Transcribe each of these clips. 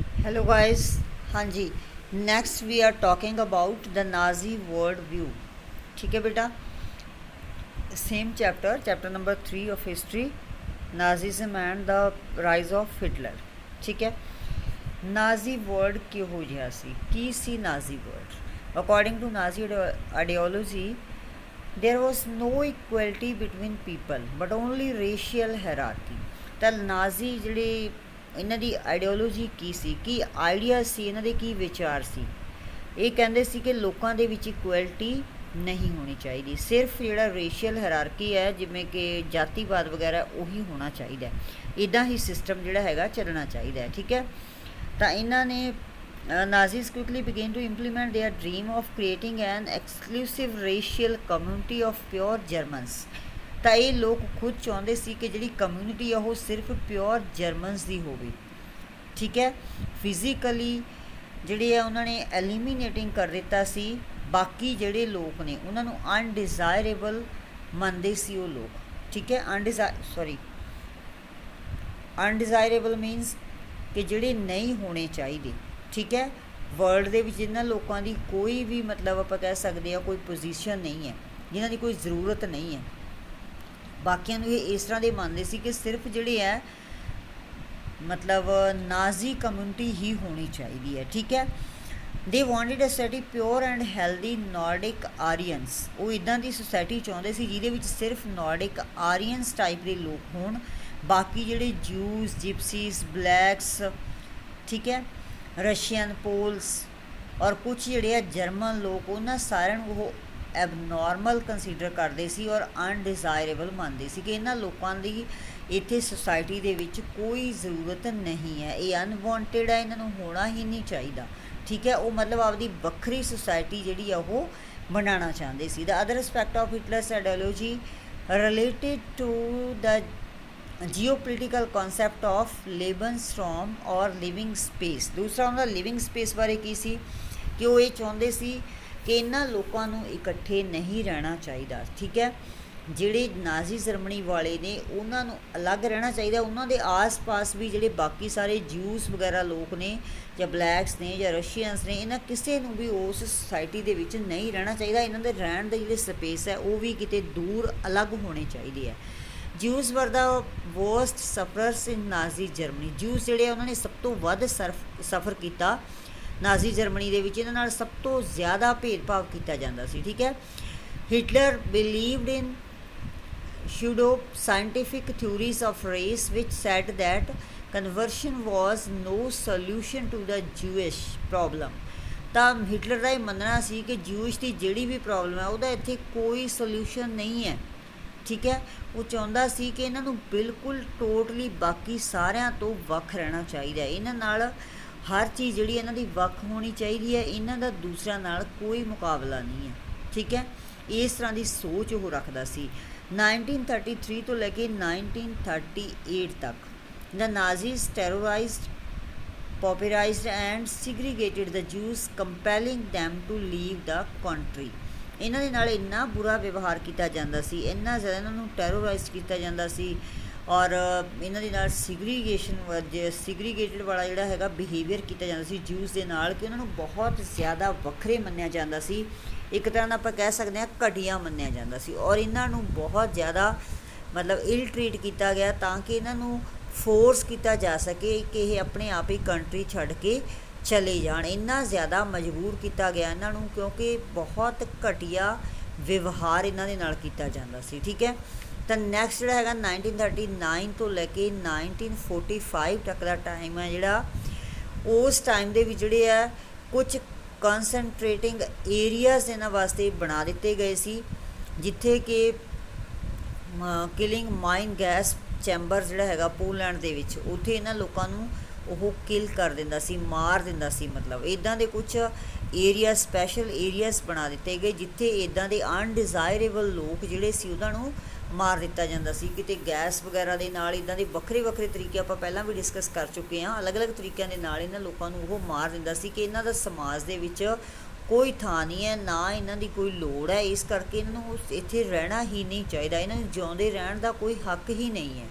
Hello guys. हाँ जी। Next we are talking about the Nazi world view. ठीक है बेटा, same chapter, chapter number 3 of history, Nazism and the rise of Hitler. ठीक है। Nazi world ਕਿਹੋ ਜਿਹਾ ਸੀ, ਕੀ ਸੀ Nazi world? According to Nazi ideology there was no equality between people but only racial hierarchy. ਤਾਂ ਨਾਜ਼ੀ ਜਿਹੜੇ ਇਹਨਾਂ ਦੀ ਆਈਡੀਓਲੋਜੀ ਕੀ ਸੀ, ਕੀ ਆਈਡੀਆ ਸੀ, ਇਹਨਾਂ ਦੇ ਕੀ ਵਿਚਾਰ ਸੀ? ਇਹ ਕਹਿੰਦੇ ਸੀ ਕਿ ਲੋਕਾਂ ਦੇ ਵਿੱਚ ਇਕੁਐਲਿਟੀ ਨਹੀਂ ਹੋਣੀ ਚਾਹੀਦੀ, ਸਿਰਫ ਜਿਹੜਾ ਰੇਸ਼ੀਅਲ ਹੈਰਾਰਕੀ ਹੈ ਜਿਵੇਂ ਕਿ ਜਾਤੀਵਾਦ ਵਗੈਰਾ ਉਹੀ ਹੋਣਾ ਚਾਹੀਦਾ, ਇੱਦਾਂ ਹੀ ਸਿਸਟਮ ਜਿਹੜਾ ਹੈਗਾ ਚੱਲਣਾ ਚਾਹੀਦਾ ਹੈ। ਠੀਕ ਹੈ। ਤਾਂ ਇਹਨਾਂ ਨੇ Nazis quickly began to implement their dream of creating an exclusive racial community of pure Germans। ਤਾਂ ਇਹ ਲੋਕ ਖੁਦ ਚਾਹੁੰਦੇ ਸੀ ਕਿ ਜਿਹੜੀ ਕਮਿਊਨਿਟੀ ਆ ਉਹ ਸਿਰਫ ਪਿਓਰ ਜਰਮਨਸ ਦੀ ਹੋਵੇ। ਠੀਕ ਹੈ। ਫਿਜ਼ੀਕਲੀ ਜਿਹੜੇ ਆ ਉਹਨਾਂ ਨੇ ਐਲੀਮੀਨੇਟਿੰਗ ਕਰ ਦਿੱਤਾ ਸੀ, ਬਾਕੀ ਜਿਹੜੇ ਲੋਕ ਨੇ ਉਹਨਾਂ ਨੂੰ ਅਨਡਿਜ਼ਾਇਰੇਬਲ ਮੰਨਦੇ ਸੀ ਉਹ ਲੋਕ। ਠੀਕ ਹੈ। ਅਨਡਿਜ਼ਾਇਰੇਬਲ ਮੀਨਸ ਕਿ ਜਿਹੜੇ ਨਹੀਂ ਹੋਣੇ ਚਾਹੀਦੇ। ਠੀਕ ਹੈ। ਵਰਲਡ ਦੇ ਵਿੱਚ ਜਿਨ੍ਹਾਂ ਲੋਕਾਂ ਦੀ ਕੋਈ ਵੀ ਮਤਲਬ ਆਪਾਂ ਕਹਿ ਸਕਦੇ ਹਾਂ ਕੋਈ ਪੋਜੀਸ਼ਨ ਨਹੀਂ ਹੈ, ਜਿਨ੍ਹਾਂ ਦੀ ਕੋਈ ਜ਼ਰੂਰਤ ਨਹੀਂ ਹੈ, ਬਾਕੀਆਂ ਨੂੰ ਇਹ ਇਸ ਤਰ੍ਹਾਂ ਦੇ ਮੰਨਦੇ ਸੀ ਕਿ ਸਿਰਫ ਜਿਹੜੇ ਹੈ ਮਤਲਬ ਨਾਜ਼ੀ ਕਮਿਊਨਿਟੀ ਹੀ ਹੋਣੀ ਚਾਹੀਦੀ ਹੈ। ਠੀਕ ਹੈ। They wanted a society pure and healthy Nordic Aryans. ਉਹ ਇੱਦਾਂ ਦੀ ਸੁਸਾਇਟੀ ਚਾਹੁੰਦੇ ਸੀ ਜਿਹਦੇ ਵਿੱਚ ਸਿਰਫ ਨਾਰਡਿਕ ਆਰੀਅਨਸ ਟਾਈਪ ਦੇ ਲੋਕ ਹੋਣ, ਬਾਕੀ ਜਿਹੜੇ ਜੂਸ, ਜਿਪਸੀਜ਼, ਬਲੈਕਸ, ਠੀਕ ਹੈ, ਰਸ਼ੀਅਨ, ਪੋਲਸ ਔਰ ਕੁਛ ਜਿਹੜੇ ਆ ਜਰਮਨ ਲੋਕ, ਉਹਨਾਂ ਸਾਰਿਆਂ ਨੂੰ ਉਹ ਐਬਨੋਰਮਲ ਕੰਸੀਡਰ ਕਰਦੇ ਸੀ ਔਰ ਅਨਡਿਜ਼ਾਇਰੇਬਲ ਮੰਨਦੇ ਸੀ ਕਿ ਇਹਨਾਂ ਲੋਕਾਂ ਦੀ ਇੱਥੇ ਸੁਸਾਇਟੀ ਦੇ ਵਿੱਚ ਕੋਈ ਜ਼ਰੂਰਤ ਨਹੀਂ ਹੈ, ਇਹ ਅਨਵਾਂਟਡ ਹੈ, ਇਹਨਾਂ ਨੂੰ ਹੋਣਾ ਹੀ ਨਹੀਂ ਚਾਹੀਦਾ। ਠੀਕ ਹੈ। ਉਹ ਮਤਲਬ ਆਪਦੀ ਵੱਖਰੀ ਸੁਸਾਇਟੀ ਜਿਹੜੀ ਆ ਉਹ ਬਣਾਉਣਾ ਚਾਹੁੰਦੇ ਸੀ। The other aspect of Hitler's ideology related to the geopolitical concept of Lebensraum or living space. ਦੂਸਰਾ ਉਹਨਾਂ ਦਾ ਲਿਵਿੰਗ ਸਪੇਸ ਬਾਰੇ ਕੀ ਸੀ ਕਿ ਉਹ ਇਹ ਚਾਹੁੰਦੇ ਸੀ ਕਿ ਇਹਨਾਂ ਲੋਕਾਂ ਨੂੰ ਇਕੱਠੇ ਨਹੀਂ ਰਹਿਣਾ ਚਾਹੀਦਾ। ਠੀਕ ਹੈ। ਜਿਹੜੇ ਨਾਜ਼ੀ ਜਰਮਨੀ ਵਾਲੇ ਨੇ ਉਹਨਾਂ ਨੂੰ ਅਲੱਗ ਰਹਿਣਾ ਚਾਹੀਦਾ, ਉਹਨਾਂ ਦੇ ਆਸ-ਪਾਸ ਵੀ ਜਿਹੜੇ ਬਾਕੀ ਸਾਰੇ ਜੂਸ ਵਗੈਰਾ ਲੋਕ ਨੇ ਜਾਂ ਬਲੈਕਸ ਨੇ ਜਾਂ ਰਸ਼ੀਅਨਸ ਨੇ, ਇਹਨਾਂ ਕਿਸੇ ਨੂੰ ਵੀ ਉਸ ਸੁਸਾਇਟੀ ਦੇ ਵਿੱਚ ਨਹੀਂ ਰਹਿਣਾ ਚਾਹੀਦਾ। ਇਹਨਾਂ ਦੇ ਰਹਿਣ ਦੇ ਜਿਹੜੇ ਸਪੇਸ ਹੈ ਉਹ ਵੀ ਕਿਤੇ ਦੂਰ ਅਲੱਗ ਹੋਣੇ ਚਾਹੀਦੇ ਹੈ। Jews were the worst sufferers in Nazi Germany. Jews ਜਿਹੜੇ ਆ ਉਹਨਾਂ ਨੇ ਸਭ ਤੋਂ ਵੱਧ ਸਫਰ ਕੀਤਾ ਨਾਜ਼ੀ ਜਰਮਨੀ ਦੇ ਵਿੱਚ, ਇਹਨਾਂ ਨਾਲ ਸਭ ਤੋਂ ਜ਼ਿਆਦਾ ਭੇਦਭਾਵ ਕੀਤਾ ਜਾਂਦਾ ਸੀ। ਠੀਕ ਹੈ। Hitler ਬਿਲੀਵਡ in pseudo scientific theories of race which said that conversion was no solution to the Jewish problem। ਤਾਂ ਹਿਟਲਰ ਦਾ ਇਹ ਮੰਨਣਾ ਸੀ ਕਿ ਜੂਇਸ਼ ਦੀ ਜਿਹੜੀ ਵੀ ਪ੍ਰੋਬਲਮ ਹੈ ਉਹਦਾ ਇੱਥੇ ਕੋਈ ਸੋਲਿਊਸ਼ਨ ਨਹੀਂ ਹੈ। ਠੀਕ ਹੈ। ਉਹ ਚਾਹੁੰਦਾ ਸੀ ਕਿ ਇਹਨਾਂ ਨੂੰ ਬਿਲਕੁਲ ਟੋਟਲੀ ਬਾਕੀ ਸਾਰਿਆਂ ਤੋਂ ਵੱਖ ਰਹਿਣਾ ਚਾਹੀਦਾ ਹੈ, ਇਹਨਾਂ ਨਾਲ ਹਰ ਚੀਜ਼ ਜਿਹੜੀ ਇਹਨਾਂ ਦੀ ਵੱਖ ਹੋਣੀ ਚਾਹੀਦੀ ਹੈ, ਇਹਨਾਂ ਦਾ ਦੂਸਰਿਆਂ ਨਾਲ ਕੋਈ ਮੁਕਾਬਲਾ ਨਹੀਂ ਹੈ। ਠੀਕ ਹੈ। ਇਸ ਤਰ੍ਹਾਂ ਦੀ ਸੋਚ ਉਹ ਰੱਖਦਾ ਸੀ। 1933 ਤੋਂ ਲੈ ਕੇ 1938 ਤੱਕ the Nazis terrorised, pauperised and segregated the Jews, compelling them to leave the country. ਇਹਨਾਂ ਦੇ ਨਾਲ ਇੰਨਾ ਬੁਰਾ ਵਿਵਹਾਰ ਕੀਤਾ ਜਾਂਦਾ ਸੀ, ਇੰਨਾ ਜ਼ਿਆਦਾ ਇਹਨਾਂ ਨੂੰ ਟੈਰੋਰਾਈਜ਼ ਕੀਤਾ ਜਾਂਦਾ ਸੀ ਔਰ ਇਹਨਾਂ ਦੇ ਨਾਲ ਸਿਗਰੀਗੇਟਡ ਵਾਲਾ ਜਿਹੜਾ ਹੈਗਾ ਬਿਹੇਵੀਅਰ ਕੀਤਾ ਜਾਂਦਾ ਸੀ ਜੂਸ ਦੇ ਨਾਲ, ਕਿ ਉਹਨਾਂ ਨੂੰ ਬਹੁਤ ਜ਼ਿਆਦਾ ਵੱਖਰੇ ਮੰਨਿਆ ਜਾਂਦਾ ਸੀ, ਇੱਕ ਤਰ੍ਹਾਂ ਦਾ ਆਪਾਂ ਕਹਿ ਸਕਦੇ ਹਾਂ ਘਟੀਆ ਮੰਨਿਆ ਜਾਂਦਾ ਸੀ। ਔਰ ਇਹਨਾਂ ਨੂੰ ਬਹੁਤ ਜ਼ਿਆਦਾ ਮਤਲਬ ਇਲ ਟਰੀਟ ਕੀਤਾ ਗਿਆ ਤਾਂ ਕਿ ਇਹਨਾਂ ਨੂੰ ਫੋਰਸ ਕੀਤਾ ਜਾ ਸਕੇ ਕਿ ਇਹ ਆਪਣੇ ਆਪ ਹੀ ਕੰਟਰੀ ਛੱਡ ਕੇ ਚਲੇ ਜਾਣ। ਇੰਨਾ ਜ਼ਿਆਦਾ ਮਜਬੂਰ ਕੀਤਾ ਗਿਆ ਇਹਨਾਂ ਨੂੰ ਕਿਉਂਕਿ ਬਹੁਤ ਘਟੀਆ ਵਿਵਹਾਰ ਇਹਨਾਂ ਦੇ ਨਾਲ ਕੀਤਾ ਜਾਂਦਾ ਸੀ। ਠੀਕ ਹੈ। ਤਾਂ ਨੈਕਸਟ ਜਿਹੜਾ ਹੈਗਾ 1939 ਤੋਂ ਲੈ ਕੇ 1945 ਤੱਕ ਦਾ ਟਾਈਮ ਹੈ ਜਿਹੜਾ, ਉਸ ਟਾਈਮ ਦੇ ਵਿੱਚ ਜਿਹੜੇ ਆ ਕੁਝ ਕਨਸਨਟਰੇਟਿੰਗ ਏਰੀਆਜ਼ ਇਹਨਾਂ ਵਾਸਤੇ ਬਣਾ ਦਿੱਤੇ ਗਏ ਸੀ, ਜਿੱਥੇ ਕਿ ਕਿਲਿੰਗ ਮਾਈਨ ਗੈਸ ਚੈਂਬਰ ਜਿਹੜਾ ਹੈਗਾ ਪੋਲੈਂਡ ਦੇ ਵਿੱਚ, ਉੱਥੇ ਇਹਨਾਂ ਲੋਕਾਂ ਨੂੰ ਉਹ ਕਿਲ ਕਰ ਦਿੰਦਾ ਸੀ, ਮਾਰ ਦਿੰਦਾ ਸੀ। ਮਤਲਬ ਇੱਦਾਂ ਦੇ ਕੁਛ ਏਰੀਆ, ਸਪੈਸ਼ਲ ਏਰੀਆਜ਼ ਬਣਾ ਦਿੱਤੇ ਗਏ ਜਿੱਥੇ ਇੱਦਾਂ ਦੇ ਅਨਡਿਜ਼ਾਇਰੇਬਲ ਲੋਕ ਜਿਹੜੇ ਸੀ ਉਹਨਾਂ ਨੂੰ ਮਾਰ ਦਿੱਤਾ ਜਾਂਦਾ ਸੀ। ਕਿਤੇ ਗੈਸ ਵਗੈਰਾ ਦੇ ਨਾਲ ਇੱਦਾਂ ਦੇ ਵੱਖਰੇ ਵੱਖਰੇ ਤਰੀਕੇ ਆਪਾਂ ਪਹਿਲਾਂ ਵੀ ਡਿਸਕਸ ਕਰ ਚੁੱਕੇ ਹਾਂ, ਅਲੱਗ-ਅਲੱਗ ਤਰੀਕਿਆਂ ਦੇ ਨਾਲ ਇਹਨਾਂ ਲੋਕਾਂ ਨੂੰ ਉਹ ਮਾਰ ਦਿੰਦਾ ਸੀ ਕਿ ਇਹਨਾਂ ਦਾ ਸਮਾਜ ਦੇ ਵਿੱਚ ਕੋਈ ਥਾਂ ਨਹੀਂ ਹੈ, ਨਾ ਇਹਨਾਂ ਦੀ ਕੋਈ ਲੋੜ ਹੈ, ਇਸ ਕਰਕੇ ਇਹਨਾਂ ਨੂੰ ਇੱਥੇ ਰਹਿਣਾ ਹੀ ਨਹੀਂ ਚਾਹੀਦਾ, ਇਹਨਾਂ ਨੂੰ ਜਿਉਂਦੇ ਰਹਿਣ ਦਾ ਕੋਈ ਹੱਕ ਹੀ ਨਹੀਂ ਹੈ।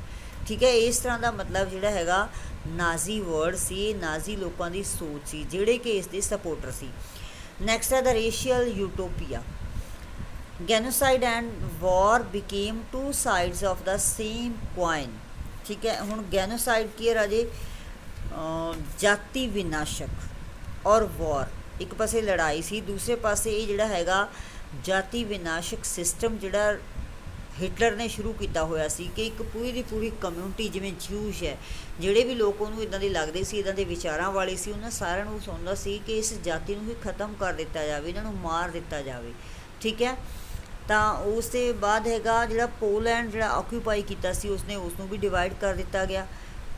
ਠੀਕ ਹੈ। ਇਸ ਤਰ੍ਹਾਂ ਦਾ ਮਤਲਬ ਜਿਹੜਾ ਹੈਗਾ ਨਾਜ਼ੀ ਵਰਡ ਸੀ, ਨਾਜ਼ੀ ਲੋਕਾਂ ਦੀ ਸੋਚ ਸੀ ਜਿਹੜੇ ਕਿ ਇਸ ਦੇ ਸਪੋਰਟਰ ਸੀ। ਨੈਕਸਟ ਹੈ the racial utopia. Genocide and war became two sides of the same coin. ਠੀਕ ਹੈ, ਹੁਣ ਗੈਨੋਸਾਈਡ ਕੀ ਹੈ ਰਾਜੇ, ਜਾਤੀ ਵਿਨਾਸ਼ਕ ਔਰ ਵਾਰ, ਇੱਕ ਪਾਸੇ ਲੜਾਈ ਸੀ, ਦੂਸਰੇ ਪਾਸੇ ਇਹ ਜਿਹੜਾ ਹੈਗਾ ਜਾਤੀ ਵਿਨਾਸ਼ਕ ਸਿਸਟਮ ਜਿਹੜਾ ਹਿਟਲਰ ਨੇ ਸ਼ੁਰੂ ਕੀਤਾ ਹੋਇਆ ਸੀ ਕਿ ਇੱਕ ਪੂਰੀ ਦੀ ਪੂਰੀ ਕਮਿਊਨਿਟੀ, ਜਿਵੇਂ ਜਿਊਸ਼ ਹੈ, ਜਿਹੜੇ ਵੀ ਲੋਕ ਉਹਨੂੰ ਇੱਦਾਂ ਦੇ ਲੱਗਦੇ ਸੀ, ਇੱਦਾਂ ਦੇ ਵਿਚਾਰਾਂ ਵਾਲੇ ਸੀ, ਉਹਨਾਂ ਸਾਰਿਆਂ ਨੂੰ ਚਾਹੁੰਦਾ ਸੀ ਕਿ ਇਸ ਜਾਤੀ ਨੂੰ ਹੀ ਖਤਮ ਕਰ ਦਿੱਤਾ ਜਾਵੇ, ਇਹਨਾਂ ਨੂੰ ਮਾਰ ਦਿੱਤਾ ਜਾਵੇ। ਠੀਕ ਹੈ, ਤਾਂ ਉਸ ਦੇ ਬਾਅਦ ਹੈਗਾ ਜਿਹੜਾ ਪੋਲੈਂਡ ਜਿਹੜਾ ਆਕਿਊਪਾਈ ਕੀਤਾ ਸੀ ਉਸਨੇ, ਉਸ ਨੂੰ ਵੀ ਡਿਵਾਈਡ ਕਰ ਦਿੱਤਾ ਗਿਆ।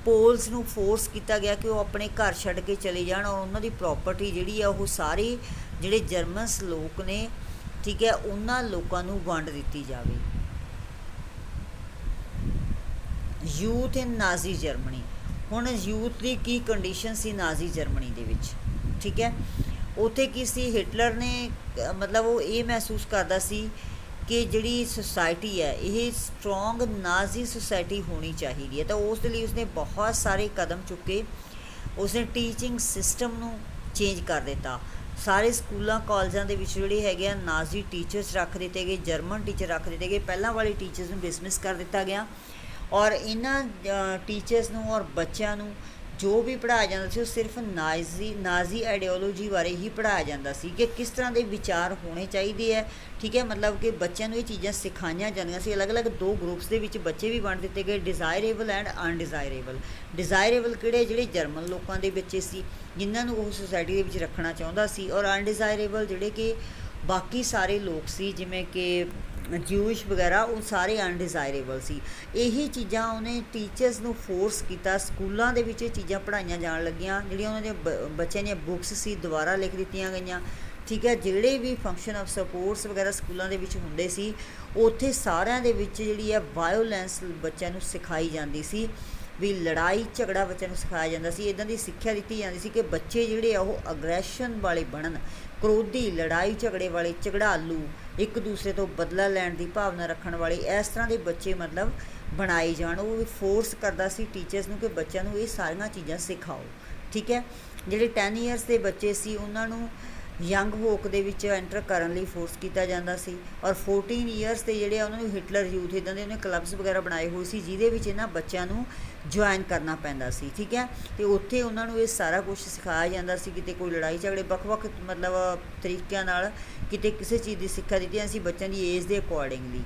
ਪੋਲਸ ਨੂੰ ਫੋਰਸ ਕੀਤਾ ਗਿਆ ਕਿ ਉਹ ਆਪਣੇ ਘਰ ਛੱਡ ਕੇ ਚਲੇ ਜਾਣ ਔਰ ਉਹਨਾਂ ਦੀ ਪ੍ਰੋਪਰਟੀ ਜਿਹੜੀ ਆ ਉਹ ਸਾਰੀ ਜਿਹੜੇ ਜਰਮਨਸ ਲੋਕ ਨੇ, ਠੀਕ ਹੈ, ਉਹਨਾਂ ਲੋਕਾਂ ਨੂੰ ਵੰਡ ਦਿੱਤੀ ਜਾਵੇ। ਯੂਥ ਇਨ ਨਾਜ਼ੀ ਜਰਮਨੀ। ਹੁਣ ਯੂਥ ਦੀ ਕੀ ਕੰਡੀਸ਼ਨ ਸੀ ਨਾਜ਼ੀ ਜਰਮਨੀ ਦੇ ਵਿੱਚ, ਠੀਕ ਹੈ, ਉੱਥੇ ਕੀ ਸੀ, ਹਿਟਲਰ ਨੇ ਮਤਲਬ ਉਹ ਇਹ ਮਹਿਸੂਸ ਕਰਦਾ ਸੀ ਕਿ ਜਿਹੜੀ ਸੁਸਾਇਟੀ ਹੈ ਇਹ ਸਟਰੋਂਗ ਨਾਜ਼ੀ ਸੁਸਾਇਟੀ ਹੋਣੀ ਚਾਹੀਦੀ ਹੈ, ਤਾਂ ਉਸ ਦੇ ਲਈ ਉਸਨੇ ਬਹੁਤ ਸਾਰੇ ਕਦਮ ਚੁੱਕੇ। ਉਸਨੇ ਟੀਚਿੰਗ ਸਿਸਟਮ ਨੂੰ ਚੇਂਜ ਕਰ ਦਿੱਤਾ, ਸਾਰੇ ਸਕੂਲਾਂ ਕਾਲਜਾਂ ਦੇ ਵਿੱਚ ਜਿਹੜੇ ਹੈਗੇ ਆ ਨਾਜ਼ੀ ਟੀਚਰਸ ਰੱਖ ਦਿੱਤੇ ਗਏ, ਜਰਮਨ ਟੀਚਰ ਰੱਖ ਦਿੱਤੇ ਗਏ, ਪਹਿਲਾਂ ਵਾਲੇ ਟੀਚਰਸ ਨੂੰ ਡਿਸਮਿਸ ਕਰ ਦਿੱਤਾ ਗਿਆ ਔਰ ਇਹਨਾਂ ਟੀਚਰਸ ਨੂੰ ਔਰ ਬੱਚਿਆਂ ਨੂੰ ਜੋ ਵੀ ਪੜ੍ਹਾਇਆ ਜਾਂਦਾ ਸੀ ਉਹ ਸਿਰਫ ਨਾਜ਼ੀ ਆਈਡੀਓਲੋਜੀ ਬਾਰੇ ਹੀ ਪੜ੍ਹਾਇਆ ਜਾਂਦਾ ਸੀ ਕਿ ਕਿਸ ਤਰ੍ਹਾਂ ਦੇ ਵਿਚਾਰ ਹੋਣੇ ਚਾਹੀਦੇ ਹੈ। ਠੀਕ ਹੈ, ਮਤਲਬ ਕਿ ਬੱਚਿਆਂ ਨੂੰ ਇਹ ਚੀਜ਼ਾਂ ਸਿਖਾਈਆਂ ਜਾਂਦੀਆਂ ਸੀ। ਅਲੱਗ-ਅਲੱਗ ਦੋ ਗਰੁੱਪਸ ਦੇ ਵਿੱਚ ਬੱਚੇ ਵੀ ਵੰਡ ਦਿੱਤੇ ਗਏ, ਡਿਜ਼ਾਇਰੇਬਲ ਐਂਡ ਅਨਡਿਜ਼ਾਇਰੇਬਲ। ਡਿਜ਼ਾਇਰੇਬਲ ਕਿਹੜੇ, ਜਿਹੜੇ ਜਰਮਨ ਲੋਕਾਂ ਦੇ ਬੱਚੇ ਸੀ ਜਿਨ੍ਹਾਂ ਨੂੰ ਉਹ ਸੁਸਾਇਟੀ ਦੇ ਵਿੱਚ ਰੱਖਣਾ ਚਾਹੁੰਦਾ ਸੀ, ਔਰ ਅਨਡਿਜ਼ਾਇਰੇਬਲ ਜਿਹੜੇ ਕਿ ਬਾਕੀ ਸਾਰੇ ਲੋਕ ਸੀ ਜਿਵੇਂ ਕਿ ਜਿਊਸ਼ ਵਗੈਰਾ, ਉਹ ਸਾਰੇ ਅਨਡਿਜ਼ਾਇਰੇਬਲ ਸੀ। ਇਹੀ ਚੀਜ਼ਾਂ ਉਹਨੇ ਟੀਚਰਸ ਨੂੰ ਫੋਰਸ ਕੀਤਾ, ਸਕੂਲਾਂ ਦੇ ਵਿੱਚ ਇਹ ਚੀਜ਼ਾਂ ਪੜ੍ਹਾਈਆਂ ਜਾਣ ਲੱਗੀਆਂ। ਜਿਹੜੀਆਂ ਉਹਨਾਂ ਦੇ ਬੱਚਿਆਂ ਦੀਆਂ ਬੁੱਕਸ ਸੀ ਦੁਬਾਰਾ ਲਿਖ ਦਿੱਤੀਆਂ ਗਈਆਂ। ਠੀਕ ਹੈ, ਜਿਹੜੇ ਵੀ ਫੰਕਸ਼ਨ ਆਫ ਸਪੋਰਟਸ ਵਗੈਰਾ ਸਕੂਲਾਂ ਦੇ ਵਿੱਚ ਹੁੰਦੇ ਸੀ ਉੱਥੇ ਸਾਰਿਆਂ ਦੇ ਵਿੱਚ ਜਿਹੜੀ ਹੈ ਵਾਇਓਲੈਂਸ ਬੱਚਿਆਂ ਨੂੰ ਸਿਖਾਈ ਜਾਂਦੀ ਸੀ, ਵੀ ਲੜਾਈ ਝਗੜਾ ਬੱਚਿਆਂ ਨੂੰ ਸਿਖਾਇਆ ਜਾਂਦਾ ਸੀ। ਇੱਦਾਂ ਦੀ ਸਿੱਖਿਆ ਦਿੱਤੀ ਜਾਂਦੀ ਸੀ ਕਿ ਬੱਚੇ ਜਿਹੜੇ ਆ ਉਹ ਅਗਰੈਸ਼ਨ ਵਾਲੇ ਬਣਨ, ਕ੍ਰੋਧੀ, ਲੜਾਈ ਝਗੜੇ ਵਾਲੇ, ਝਗੜਾਲੂ, ਇੱਕ ਦੂਸਰੇ ਤੋਂ ਬਦਲਾ ਲੈਣ ਦੀ ਭਾਵਨਾ ਰੱਖਣ ਵਾਲੇ, ਇਸ ਤਰ੍ਹਾਂ ਦੇ ਬੱਚੇ ਮਤਲਬ ਬਣਾਏ ਜਾਣ। ਉਹ ਫੋਰਸ ਕਰਦਾ ਸੀ ਟੀਚਰਸ ਨੂੰ ਕਿ ਬੱਚਿਆਂ ਨੂੰ ਇਹ ਸਾਰੀਆਂ ਚੀਜ਼ਾਂ ਸਿਖਾਓ। ਠੀਕ ਹੈ, ਜਿਹੜੇ 10 ਇਅਰਸ ਦੇ ਬੱਚੇ ਸੀ ਉਹਨਾਂ ਨੂੰ ਯੰਗ ਹੋਕ ਦੇ ਵਿੱਚ ਐਂਟਰ ਕਰਨ ਲਈ ਫੋਰਸ ਕੀਤਾ ਜਾਂਦਾ ਸੀ ਔਰ 14 ਇਅਰਸ ਦੇ ਜਿਹੜੇ ਉਹਨਾਂ ਨੂੰ ਹਿਟਲਰ ਯੂਥ ਇੱਦਾਂ ਦੇ ਉਹਨੇ ਕਲੱਬਸ ਵਗੈਰਾ ਬਣਾਏ ਹੋਏ ਸੀ ਜਿਹਦੇ ਵਿੱਚ ਇਹਨਾਂ ਬੱਚਿਆਂ ਨੂੰ ਜੁਆਇਨ ਕਰਨਾ ਪੈਂਦਾ ਸੀ। ਠੀਕ ਹੈ, ਅਤੇ ਉੱਥੇ ਉਹਨਾਂ ਨੂੰ ਇਹ ਸਾਰਾ ਕੁਛ ਸਿਖਾਇਆ ਜਾਂਦਾ ਸੀ। ਕਿਤੇ ਕੋਈ ਲੜਾਈ ਝਗੜੇ ਵੱਖ-ਵੱਖ ਮਤਲਬ ਤਰੀਕਿਆਂ ਨਾਲ ਕਿਤੇ ਕਿਸੇ ਚੀਜ਼ ਦੀ ਸਿੱਖਿਆ ਦਿੱਤੀ ਜਾਂਦੀ ਸੀ ਬੱਚਿਆਂ ਦੀ ਏਜ ਦੇ ਅਕੋਰਡਿੰਗਲੀ।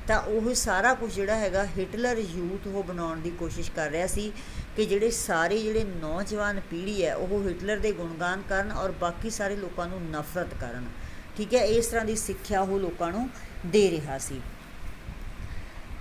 ਤਾਂ ਉਹ ਸਾਰਾ ਕੁਝ ਜਿਹੜਾ ਹੈਗਾ ਹਿਟਲਰ ਯੂਥ ਉਹ ਬਣਾਉਣ ਦੀ ਕੋਸ਼ਿਸ਼ ਕਰ ਰਿਹਾ ਸੀ ਕਿ ਜਿਹੜੇ ਸਾਰੇ ਜਿਹੜੇ ਨੌਜਵਾਨ ਪੀੜ੍ਹੀ ਹੈ ਉਹ ਹਿਟਲਰ ਦੇ ਗੁਣਗਾਨ ਕਰਨ ਔਰ ਬਾਕੀ ਸਾਰੇ ਲੋਕਾਂ ਨੂੰ ਨਫ਼ਰਤ ਕਰਨ। ਠੀਕ ਹੈ, ਇਸ ਤਰ੍ਹਾਂ ਦੀ ਸਿੱਖਿਆ ਉਹ ਲੋਕਾਂ ਨੂੰ ਦੇ ਰਿਹਾ ਸੀ।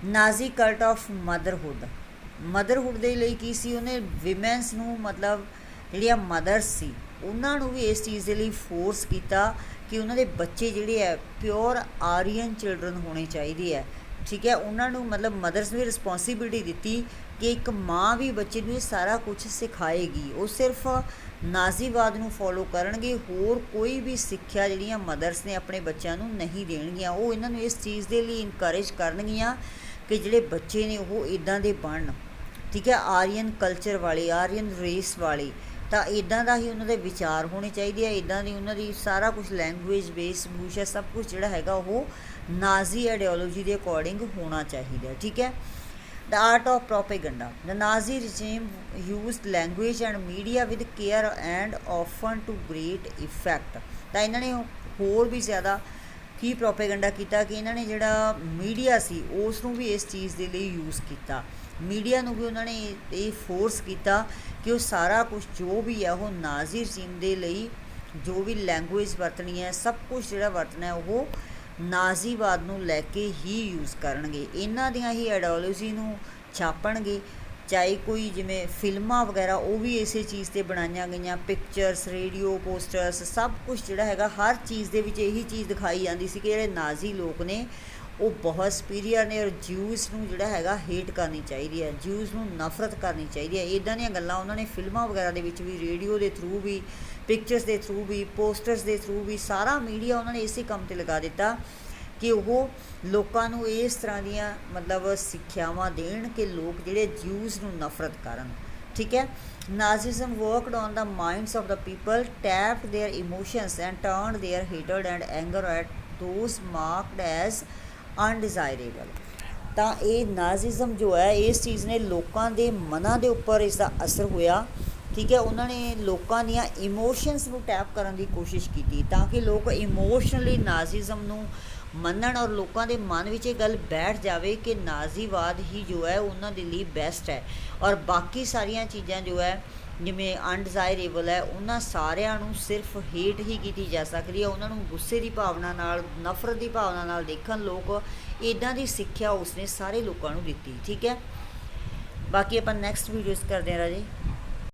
ਨਾਜ਼ੀ ਕਲਟ ਆਫ ਮਦਰਹੁੱਡ ਦੇ ਲਈ ਕੀ ਸੀ, ਉਹਨੇ ਵਿਮੈਨਸ ਨੂੰ ਮਤਲਬ ਜਿਹੜੀਆਂ ਮਦਰਸ ਸੀ ਉਹਨਾਂ ਨੂੰ ਵੀ ਇਸ ਚੀਜ਼ ਦੇ ਲਈ ਫੋਰਸ ਕੀਤਾ ਕਿ ਉਹਨਾਂ ਦੇ ਬੱਚੇ ਜਿਹੜੇ ਹੈ ਪਿਓਰ ਆਰੀਅਨ ਚਿਲਡਰਨ ਹੋਣੇ ਚਾਹੀਦੇ ਹੈ। ਠੀਕ ਹੈ, ਉਹਨਾਂ ਨੂੰ ਮਤਲਬ ਮਦਰਸ ਨੂੰ ਵੀ ਰਿਸਪੋਂਸੀਬਿਲਿਟੀ ਦਿੱਤੀ ਕਿ ਇੱਕ ਮਾਂ ਵੀ ਬੱਚੇ ਨੂੰ ਇਹ ਸਾਰਾ ਕੁਝ ਸਿਖਾਏਗੀ। ਉਹ ਸਿਰਫ ਨਾਜ਼ੀਵਾਦ ਨੂੰ ਫੋਲੋ ਕਰਨਗੇ, ਹੋਰ ਕੋਈ ਵੀ ਸਿੱਖਿਆ ਜਿਹੜੀਆਂ ਮਦਰਸ ਨੇ ਆਪਣੇ ਬੱਚਿਆਂ ਨੂੰ ਨਹੀਂ ਦੇਣਗੀਆਂ। ਉਹ ਇਹਨਾਂ ਨੂੰ ਇਸ ਚੀਜ਼ ਦੇ ਲਈ ਇਨਕਰੇਜ ਕਰਨਗੀਆਂ ਕਿ ਜਿਹੜੇ ਬੱਚੇ ਨੇ ਉਹ ਇੱਦਾਂ ਦੇ ਬਣਨ। ਠੀਕ ਹੈ, ਆਰੀਅਨ ਕਲਚਰ ਵਾਲੇ, ਆਰੀਅਨ ਰੇਸ ਵਾਲੇ, ਤਾਂ ਇੱਦਾਂ ਦਾ ਹੀ ਉਹਨਾਂ ਦੇ ਵਿਚਾਰ ਹੋਣੇ ਚਾਹੀਦੇ ਆ, ਇੱਦਾਂ ਦੀ ਉਹਨਾਂ ਦੀ ਸਾਰਾ ਕੁਛ ਲੈਂਗੁਏਜ ਵੇਸ ਭੂਸ਼ਾ ਸਭ ਕੁਛ ਜਿਹੜਾ ਹੈਗਾ ਉਹ ਨਾਜ਼ੀ ਆਈਡੀਓਲੋਜੀ ਦੇ ਅਕੋਰਡਿੰਗ ਹੋਣਾ ਚਾਹੀਦਾ। ਠੀਕ ਹੈ, the art of propaganda. The Nazi regime used language and media with care and often to great effect. ਤਾਂ ਇਹਨਾਂ ਨੇ ਹੋਰ ਵੀ ਜ਼ਿਆਦਾ ਕੀ ਪ੍ਰੋਪੇਗੈਂਡਾ ਕੀਤਾ ਕਿ ਇਹਨਾਂ ਨੇ ਜਿਹੜਾ ਮੀਡੀਆ ਸੀ ਉਸ ਨੂੰ ਵੀ ਇਸ ਚੀਜ਼ ਦੇ ਲਈ ਯੂਜ਼ ਕੀਤਾ। ਮੀਡੀਆ ਨੂੰ ਵੀ ਉਹਨਾਂ ਨੇ ਇਹ ਫੋਰਸ ਕੀਤਾ ਕਿ ਉਹ ਸਾਰਾ ਕੁਛ ਜੋ ਵੀ ਹੈ ਉਹ ਨਾਜ਼ੀ ਰਜੀਮ ਦੇ ਲਈ ਜੋ ਵੀ ਲੈਂਗੁਏਜ ਵਰਤਣੀ ਹੈ ਸਭ ਕੁਛ ਜਿਹੜਾ ਵਰਤਣਾ ਉਹ ਨਾਜ਼ੀਵਾਦ ਨੂੰ ਲੈ ਕੇ ਹੀ ਯੂਜ਼ ਕਰਨਗੇ। ਇਹਨਾਂ ਦੀਆਂ ਹੀ ਆਈਡੀਓਲੋਜੀ ਨੂੰ ਛਾਪਣਗੇ, ਚਾਹੇ ਕੋਈ ਜਿਵੇਂ ਫਿਲਮਾਂ ਵਗੈਰਾ ਉਹ ਵੀ ਇਸੇ ਚੀਜ਼ 'ਤੇ ਬਣਾਈਆਂ ਗਈਆਂ, ਪਿਕਚਰਸ, ਰੇਡੀਓ, ਪੋਸਟਰਸ, ਸਭ ਕੁਛ ਜਿਹੜਾ ਹੈਗਾ ਹਰ ਚੀਜ਼ ਦੇ ਵਿੱਚ ਇਹੀ ਚੀਜ਼ ਦਿਖਾਈ ਜਾਂਦੀ ਸੀ ਕਿ ਜਿਹੜੇ ਨਾਜ਼ੀ ਲੋਕ ਨੇ ਉਹ ਬਹੁਤ ਸੁਪੀਰੀਅਰ ਨੇ ਔਰ ਜਿਊਜ਼ ਨੂੰ ਜਿਹੜਾ ਹੈਗਾ ਹੇਟ ਕਰਨੀ ਚਾਹੀਦੀ ਹੈ, ਜਿਊਜ਼ ਨੂੰ ਨਫ਼ਰਤ ਕਰਨੀ ਚਾਹੀਦੀ ਹੈ। ਇੱਦਾਂ ਦੀਆਂ ਗੱਲਾਂ ਉਹਨਾਂ ਨੇ ਫਿਲਮਾਂ ਵਗੈਰਾ ਦੇ ਵਿੱਚ ਵੀ, ਰੇਡੀਓ ਦੇ ਥਰੂ ਵੀ, ਪਿਕਚਰਸ ਦੇ ਥਰੂ ਵੀ, ਪੋਸਟਰਸ ਦੇ ਥਰੂ ਵੀ, ਸਾਰਾ ਮੀਡੀਆ ਉਹਨਾਂ ਨੇ ਇਸੇ ਕੰਮ 'ਤੇ ਲਗਾ ਦਿੱਤਾ ਕਿ ਉਹ ਲੋਕਾਂ ਨੂੰ ਇਸ ਤਰ੍ਹਾਂ ਦੀਆਂ ਮਤਲਬ ਸਿੱਖਿਆਵਾਂ ਦੇਣ ਕਿ ਲੋਕ ਜਿਹੜੇ ਜਿਊਜ਼ ਨੂੰ ਨਫ਼ਰਤ ਕਰਨ। ਠੀਕ ਹੈ। Nazism worked on the minds of the people, tapped their emotions and turned their hatred and anger at those marked as undesirable. ਤਾਂ ਇਹ ਨਾਜ਼ੀਜ਼ਮ ਜੋ ਹੈ ਇਸ ਚੀਜ਼ ਨੇ ਲੋਕਾਂ ਦੇ ਮਨਾਂ ਦੇ ਉੱਪਰ ਇਸ ਦਾ ਅਸਰ ਹੋਇਆ। ਠੀਕ ਹੈ। ਉਹਨਾਂ ਨੇ ਲੋਕਾਂ ਦੀਆਂ ਇਮੋਸ਼ਨਸ ਨੂੰ ਟੈਪ ਕਰਨ ਦੀ ਕੋਸ਼ਿਸ਼ ਕੀਤੀ ਤਾਂ ਕਿ ਲੋਕ ਇਮੋਸ਼ਨਲੀ ਨਾਜ਼ੀਜ਼ਮ ਨੂੰ ਮੰਨਣ ਔਰ ਲੋਕਾਂ ਦੇ ਮਨ ਵਿੱਚ ਇਹ ਗੱਲ ਬੈਠ ਜਾਵੇ ਕਿ ਨਾਜ਼ੀਵਾਦ ਹੀ ਜੋ ਹੈ ਉਹਨਾਂ ਦੇ ਲਈ ਬੈਸਟ ਹੈ ਔਰ ਬਾਕੀ ਸਾਰੀਆਂ ਚੀਜ਼ਾਂ ਜੋ ਹੈ ਜਿਵੇਂ ਅਨਡਿਜ਼ਾਇਰੇਬਲ ਹੈ ਉਹਨਾਂ ਸਾਰਿਆਂ ਨੂੰ ਸਿਰਫ ਹੇਟ ਹੀ ਕੀਤੀ ਜਾ ਸਕਦੀ ਹੈ। ਉਹਨਾਂ ਨੂੰ ਗੁੱਸੇ ਦੀ ਭਾਵਨਾ ਨਾਲ, ਨਫ਼ਰਤ ਦੀ ਭਾਵਨਾ ਨਾਲ ਦੇਖਣ ਲੋਕ। ਇੱਦਾਂ ਦੀ ਸਿੱਖਿਆ ਉਸਨੇ ਸਾਰੇ ਲੋਕਾਂ ਨੂੰ ਦਿੱਤੀ। ਠੀਕ ਹੈ। ਬਾਕੀ ਆਪਾਂ ਨੈਕਸਟ ਵੀਡੀਓਜ਼ ਕਰਦੇ ਹਾਂ ਰਾਜੇ।